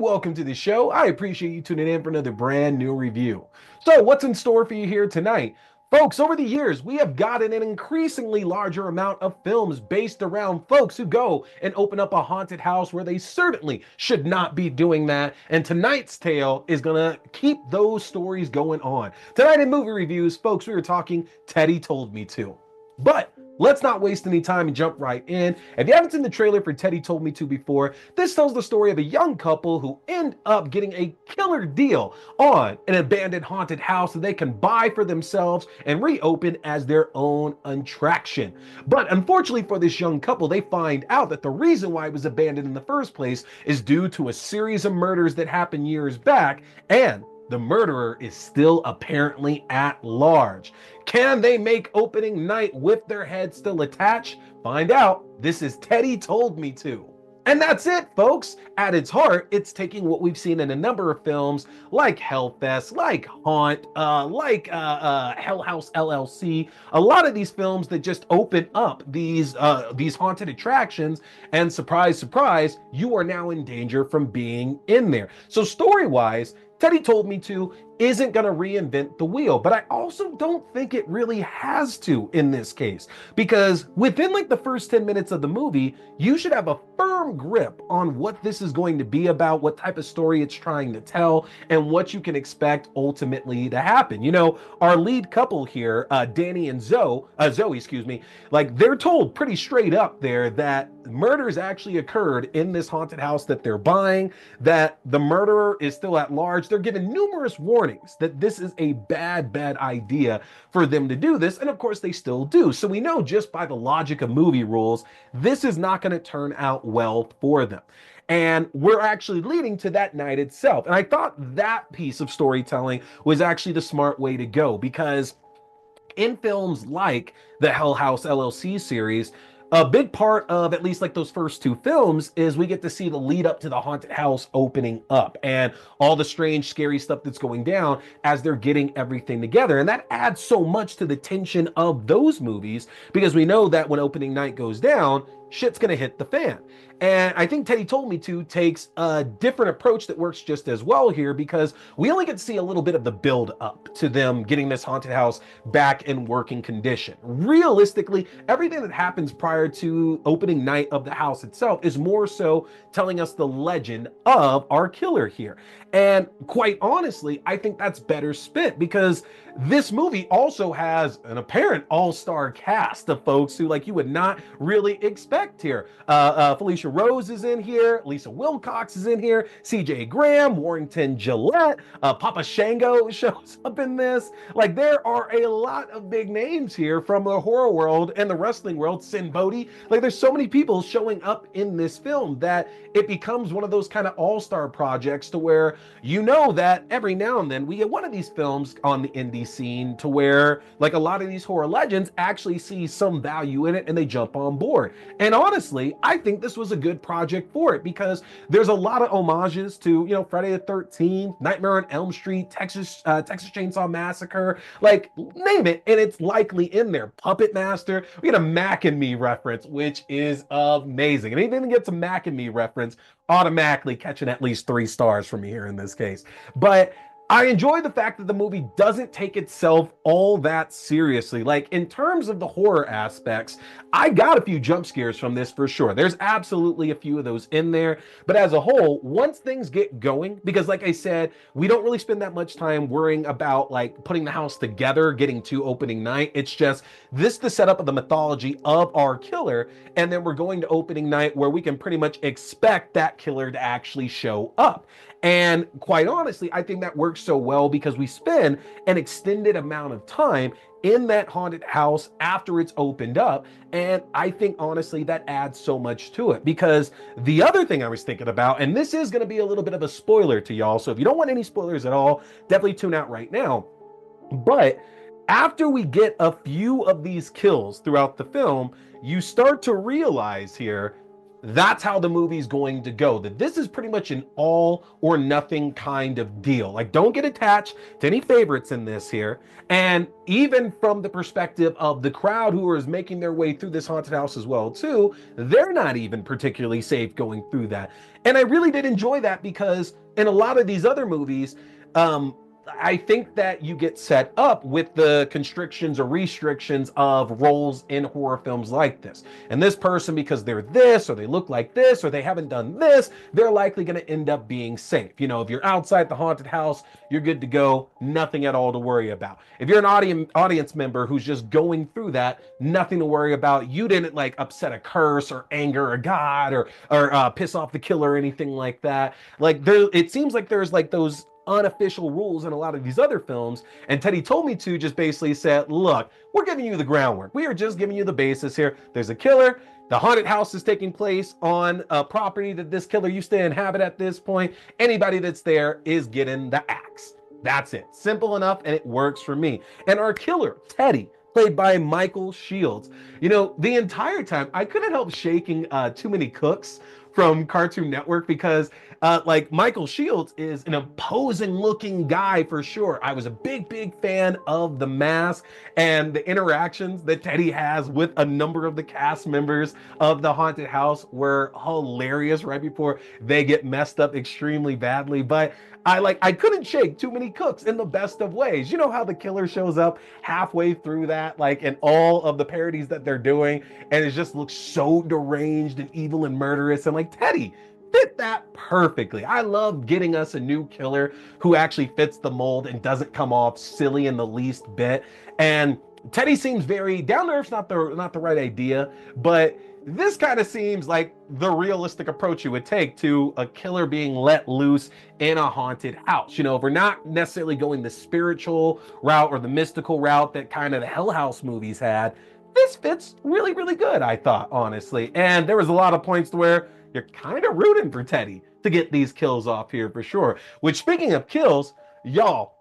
welcome to the show. I appreciate you tuning in for another brand new review. So, what's in store for you here tonight? Folks, over the years, we have gotten an increasingly larger amount of films based around folks who go and open up a haunted house where they certainly should not be doing that. And tonight's tale is going to keep those stories going on. Tonight in movie reviews, folks, we were talking Teddy Told Me To. But let's not waste any time and jump right in. If you haven't seen the trailer for Teddy Told Me To before, this tells the story of a young couple who end up getting a killer deal on an abandoned haunted house that they can buy for themselves and reopen as their own attraction. But unfortunately for this young couple, they find out that the reason why it was abandoned in the first place is due to a series of murders that happened years back, and the murderer is still apparently at large. Can they make opening night with their head still attached? Find out. This is Teddy Told Me To. And that's it, folks. At its heart, it's taking what we've seen in a number of films like Hellfest, like Haunt, Hell House LLC. A lot of these films that just open up these haunted attractions, and surprise, surprise, you are now in danger from being in there. So story-wise, Teddy Told Me To isn't going to reinvent the wheel, but I also don't think it really has to in this case, because within like the first 10 minutes of the movie, you should have a firm grip on what this is going to be about, what type of story it's trying to tell, and what you can expect ultimately to happen. You know, our lead couple here, Danny and Zoe, like they're told pretty straight up there that murders actually occurred in this haunted house that they're buying, that the murderer is still at large. They're given numerous warnings that this is a bad idea for them to do this, and of course they still do. So we know just by the logic of movie rules, this is not going to turn out well for them. And we're actually leading to that night itself. And I thought that piece of storytelling was actually the smart way to go, because in films like the Hell House LLC series, a big part of at least like those first two films is we get to see the lead up to the haunted house opening up and all the strange, scary stuff that's going down as they're getting everything together. And that adds so much to the tension of those movies, because we know that when opening night goes down, shit's gonna hit the fan. And I think Teddy Told Me To takes a different approach that works just as well here, because we only get to see a little bit of the build up to them getting this haunted house back in working condition. Realistically, everything that happens prior to opening night of the house itself is more so telling us the legend of our killer here. And quite honestly, I think that's better spent, because this movie also has an apparent all-star cast of folks who like you would not really expect here. Felicia Rose is in here, Lisa Wilcox is in here, CJ Graham, Warrington Gillette, Papa Shango shows up in this. Like, there are a lot of big names here from the horror world and the wrestling world. Sin Bodhi, like there's so many people showing up in this film that it becomes one of those kind of all-star projects to where you know that every now and then we get one of these films on the indie scene to where like a lot of these horror legends actually see some value in it and they jump on board. And honestly, I think this was a good project for it, because there's a lot of homages to, you know, Friday the 13th, Nightmare on Elm Street, Texas Chainsaw Massacre, like name it, and it's likely in there. Puppet Master, we get a Mac and Me reference, which is amazing. And anything that gets a Mac and Me reference, automatically catching at least 3 stars from me here in this case. But I enjoy the fact that the movie doesn't take itself all that seriously. Like, in terms of the horror aspects, I got a few jump scares from this for sure. There's absolutely a few of those in there. But as a whole, once things get going, because like I said, we don't really spend that much time worrying about like putting the house together, getting to opening night. It's just this the setup of the mythology of our killer. And then we're going to opening night where we can pretty much expect that killer to actually show up. And quite honestly, I think that works so well because we spend an extended amount of time in that haunted house after it's opened up. And I think honestly that adds so much to it, because the other thing I was thinking about, and this is going to be a little bit of a spoiler to y'all, so if you don't want any spoilers at all, definitely tune out right now. But after we get a few of these kills throughout the film, you start to realize here that's how the movie's going to go. That this is pretty much an all or nothing kind of deal. Like, don't get attached to any favorites in this here. And even from the perspective of the crowd who is making their way through this haunted house as well, too, they're not even particularly safe going through that. And I really did enjoy that because in a lot of these other movies, I think that you get set up with the constrictions or restrictions of roles in horror films like this. And this person, because they're this, or they look like this, or they haven't done this, they're likely going to end up being safe. You know, if you're outside the haunted house, you're good to go, nothing at all to worry about. If you're an audience member who's just going through that, nothing to worry about. You didn't like upset a curse or anger a god or piss off the killer or anything like that. Like there, it seems like there's like those unofficial rules in a lot of these other films, and Teddy told me to just basically said, look, we're giving you the groundwork, we are just giving you the basis here. There's a killer, the haunted house is taking place on a property that this killer used to inhabit at this point. Anybody that's there is getting the axe. That's it, simple enough, and it works for me. And our killer, Teddy, played by Michael Shields, you know, the entire time I couldn't help shaking Too Many Cooks from Cartoon Network, because like Michael Shields is an imposing looking guy for sure. I was a big fan of The Mask, and the interactions that Teddy has with a number of the cast members of the haunted house were hilarious right before they get messed up extremely badly. But I couldn't shake Too Many Cooks in the best of ways. You know how the killer shows up halfway through that, like in all of the parodies that they're doing, and it just looks so deranged and evil and murderous, and like Teddy fit that perfectly. I love getting us a new killer who actually fits the mold and doesn't come off silly in the least bit. And Teddy seems very down to earth, not the right idea, but this kind of seems like the realistic approach you would take to a killer being let loose in a haunted house. You know, if we're not necessarily going the spiritual route or the mystical route that kind of the Hell House movies had, this fits really good, I thought, honestly. And there was a lot of points to where you're kind of rooting for Teddy to get these kills off here for sure. Which, speaking of kills, y'all,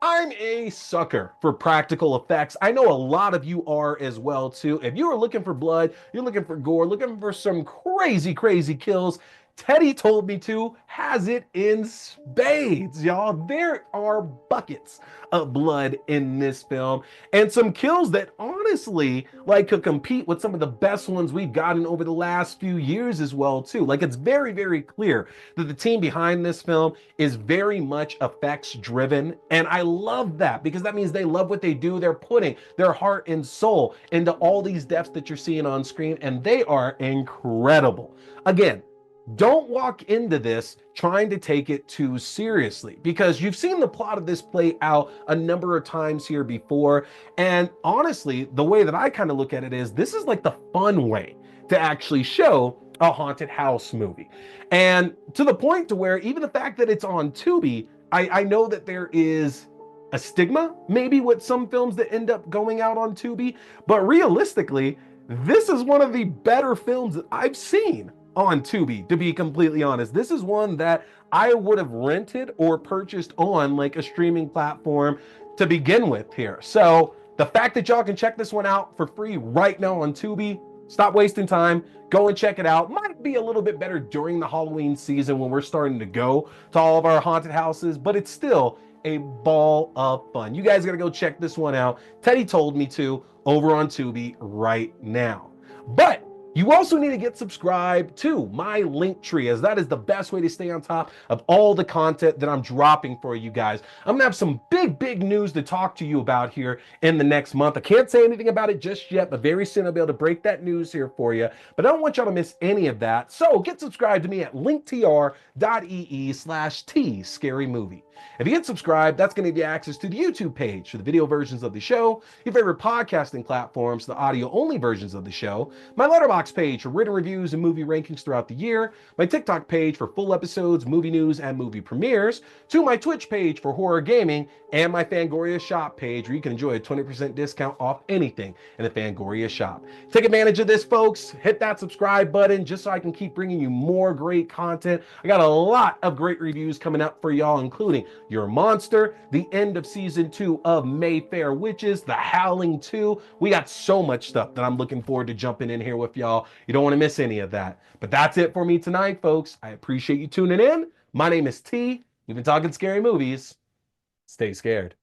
I'm a sucker for practical effects. I know a lot of you are as well too. If you are looking for blood, you're looking for gore, looking for some crazy kills, Teddy told me to has it in spades, y'all. There are buckets of blood in this film, and some kills that honestly like could compete with some of the best ones we've gotten over the last few years as well too. Like, it's very clear that the team behind this film is very much effects driven, and I love that because that means they love what they do. They're putting their heart and soul into all these deaths that you're seeing on screen, and they are incredible. Again, don't walk into this trying to take it too seriously, because you've seen the plot of this play out a number of times here before. And honestly, the way that I kind of look at it is this is like the fun way to actually show a haunted house movie. And to the point to where even the fact that it's on Tubi, I know that there is a stigma maybe with some films that end up going out on Tubi, but realistically, this is one of the better films that I've seen on Tubi, to be completely honest. This is one that I would have rented or purchased on like a streaming platform to begin with here. So the fact that y'all can check this one out for free right now on Tubi, stop wasting time, go and check it out. Might be a little bit better during the Halloween season when we're starting to go to all of our haunted houses, but it's still a ball of fun. You guys gotta go check this one out. Teddy told me to over on Tubi right now. But you also need to get subscribed to my link tree, as that is the best way to stay on top of all the content that I'm dropping for you guys. I'm gonna have some big news to talk to you about here in the next month. I can't say anything about it just yet, but very soon I'll be able to break that news here for you. But I don't want y'all to miss any of that. So get subscribed to me at linktr.ee/T-Scary-Movie. If you get subscribed, that's going to give you access to the YouTube page for the video versions of the show, your favorite podcasting platforms, the audio-only versions of the show, my Letterboxd page for written reviews and movie rankings throughout the year, my TikTok page for full episodes, movie news, and movie premieres, to my Twitch page for horror gaming, and my Fangoria shop page where you can enjoy a 20% discount off anything in the Fangoria shop. Take advantage of this, folks. Hit that subscribe button just so I can keep bringing you more great content. I got a lot of great reviews coming up for y'all, including Your Monster, the end of season 2 of Mayfair Witches, The Howling 2. We got so much stuff that I'm looking forward to jumping in here with y'all. You don't want to miss any of that. But that's it for me tonight, folks. I appreciate you tuning in. My name is T. We've been talking scary movies. Stay scared.